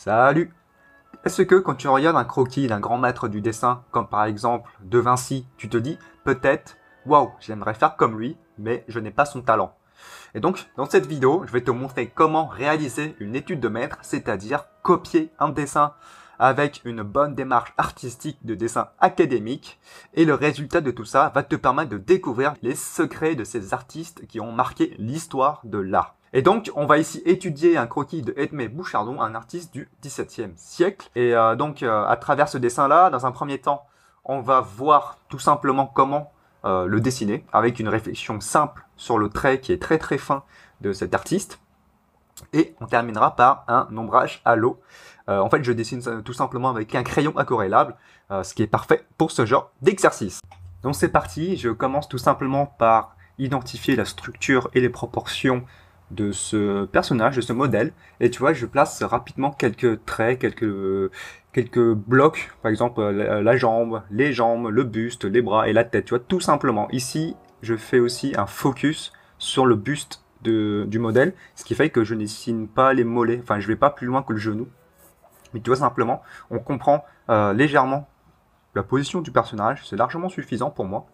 Salut! Est-ce que quand tu regardes un croquis d'un grand maître du dessin, comme par exemple De Vinci, tu te dis peut-être waouh, j'aimerais faire comme lui, mais je n'ai pas son talent. Et donc, dans cette vidéo, je vais te montrer comment réaliser une étude de maître, c'est-à-dire copier un dessin avec une bonne démarche artistique de dessin académique. Et le résultat de tout ça va te permettre de découvrir les secrets de ces artistes qui ont marqué l'histoire de l'art. Et donc, on va ici étudier un croquis de Edmé Bouchardon, un artiste du XVIIe siècle. Et à travers ce dessin-là, dans un premier temps, on va voir tout simplement comment le dessiner, avec une réflexion simple sur le trait qui est très très fin de cet artiste. Et on terminera par un ombrage à l'eau. En fait, je dessine ça tout simplement avec un crayon aquarellable, ce qui est parfait pour ce genre d'exercice. Donc c'est parti, je commence tout simplement par identifier la structure et les proportions de ce personnage, de ce modèle. Et tu vois, je place rapidement quelques traits, quelques blocs, par exemple la jambe, les jambes, le buste, les bras et la tête, tu vois, tout simplement. Ici, je fais aussi un focus sur le buste du modèle, ce qui fait que je ne dessine pas les mollets, enfin je vais pas plus loin que le genou. Mais tu vois, simplement, on comprend légèrement la position du personnage, c'est largement suffisant pour moi.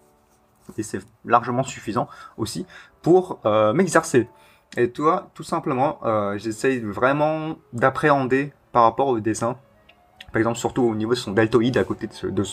Et c'est largement suffisant aussi pour m'exercer. Et toi, tout simplement, j'essaye vraiment d'appréhender par rapport au dessin. Par exemple, surtout au niveau de son deltoïde à côté de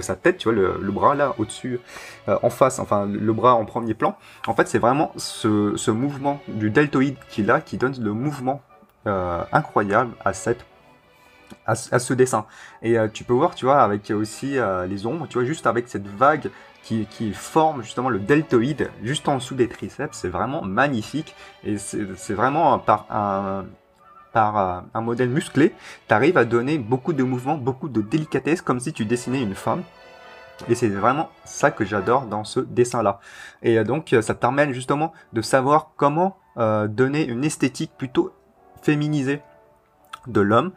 sa tête, tu vois, le bras là, au-dessus, en face, enfin le bras en premier plan. En fait, c'est vraiment ce mouvement du deltoïde qu'il a qui donne le mouvement incroyable à ce dessin. Et tu peux voir, tu vois, avec aussi les ombres, tu vois, juste avec cette vague qui forme justement le deltoïde juste en dessous des triceps, c'est vraiment magnifique. Et c'est vraiment par un modèle musclé, tu arrives à donner beaucoup de mouvements, beaucoup de délicatesse, comme si tu dessinais une femme. Et c'est vraiment ça que j'adore dans ce dessin-là. Et donc, ça te permet justement de savoir comment donner une esthétique plutôt féminisée de l'homme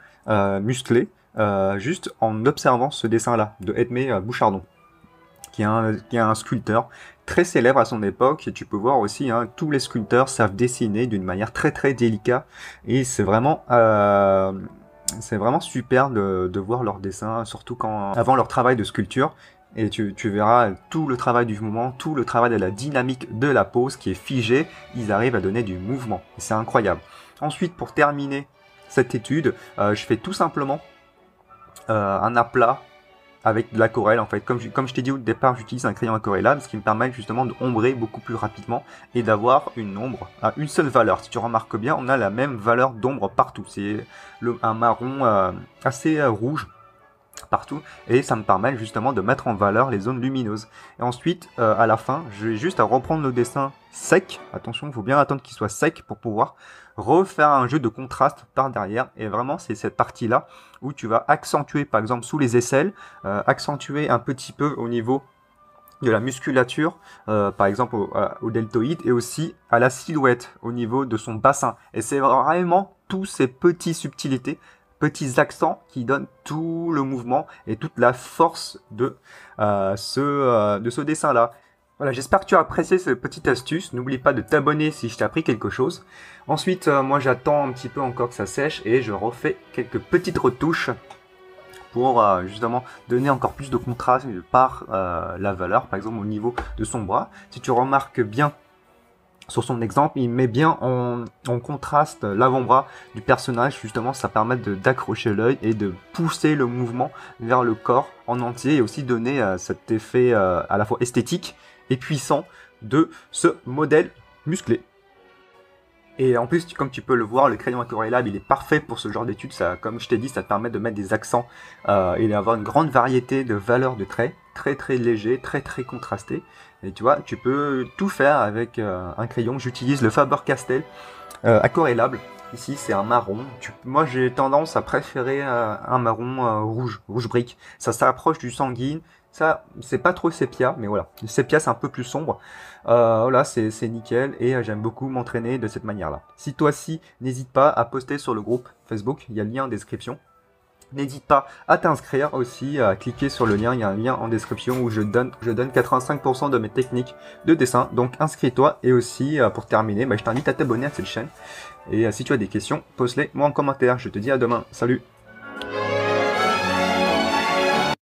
musclé, juste en observant ce dessin-là de Edmé Bouchardon, qui est un sculpteur très célèbre à son époque. Et tu peux voir aussi, hein, tous les sculpteurs savent dessiner d'une manière très très délicate, et c'est vraiment super de voir leurs dessins, surtout avant leur travail de sculpture. Et tu verras tout le travail du mouvement, tout le travail de la dynamique de la pose qui est figée. Ils arrivent à donner du mouvement. C'est incroyable. Ensuite, pour terminer cette étude, je fais tout simplement un aplat avec de l'aquarelle. En fait, comme je t'ai dit au départ, j'utilise un crayon aquarellable, ce qui me permet justement d'ombrer beaucoup plus rapidement et d'avoir une ombre à une seule valeur. Si tu remarques bien, on a la même valeur d'ombre partout. C'est un marron assez rouge partout, et ça me permet justement de mettre en valeur les zones lumineuses. Et ensuite, à la fin, je vais juste à reprendre le dessin sec. Attention, il faut bien attendre qu'il soit sec pour pouvoir refaire un jeu de contraste par derrière. Et vraiment, c'est cette partie-là où tu vas accentuer, par exemple, sous les aisselles, accentuer un petit peu au niveau de la musculature, par exemple au deltoïde, et aussi à la silhouette au niveau de son bassin. Et c'est vraiment tous ces petites subtilités, petits accents qui donnent tout le mouvement et toute la force de ce dessin-là. Voilà, j'espère que tu as apprécié cette petite astuce. N'oublie pas de t'abonner si je t'ai appris quelque chose. Ensuite, moi j'attends un petit peu encore que ça sèche et je refais quelques petites retouches pour justement donner encore plus de contraste par la valeur, par exemple au niveau de son bras. Si tu remarques bien sur son exemple, il met bien en contraste l'avant-bras du personnage, justement ça permet d'accrocher l'œil et de pousser le mouvement vers le corps en entier, et aussi donner cet effet à la fois esthétique et puissant de ce modèle musclé. Et en plus, comme tu peux le voir, le crayon aquarellable, il est parfait pour ce genre d'études. Comme je t'ai dit, ça te permet de mettre des accents et d'avoir une grande variété de valeurs de traits, très très légers, très très contrastés. Et tu vois, tu peux tout faire avec un crayon. J'utilise le Faber-Castell aquarellable. Ici, c'est un marron. Moi, j'ai tendance à préférer un marron rouge brique. Ça s'approche du sanguine. Ça, c'est pas trop sépia, mais voilà. Le sépia, c'est un peu plus sombre. Voilà, c'est nickel, et j'aime beaucoup m'entraîner de cette manière-là. Si toi aussi, n'hésite pas à poster sur le groupe Facebook. Il y a le lien en description. N'hésite pas à t'inscrire aussi, à cliquer sur le lien, il y a un lien en description où je donne 85% de mes techniques de dessin, donc inscris-toi. Et aussi, pour terminer, je t'invite à t'abonner à cette chaîne. Et si tu as des questions, pose-les moi en commentaire. Je te dis à demain, salut!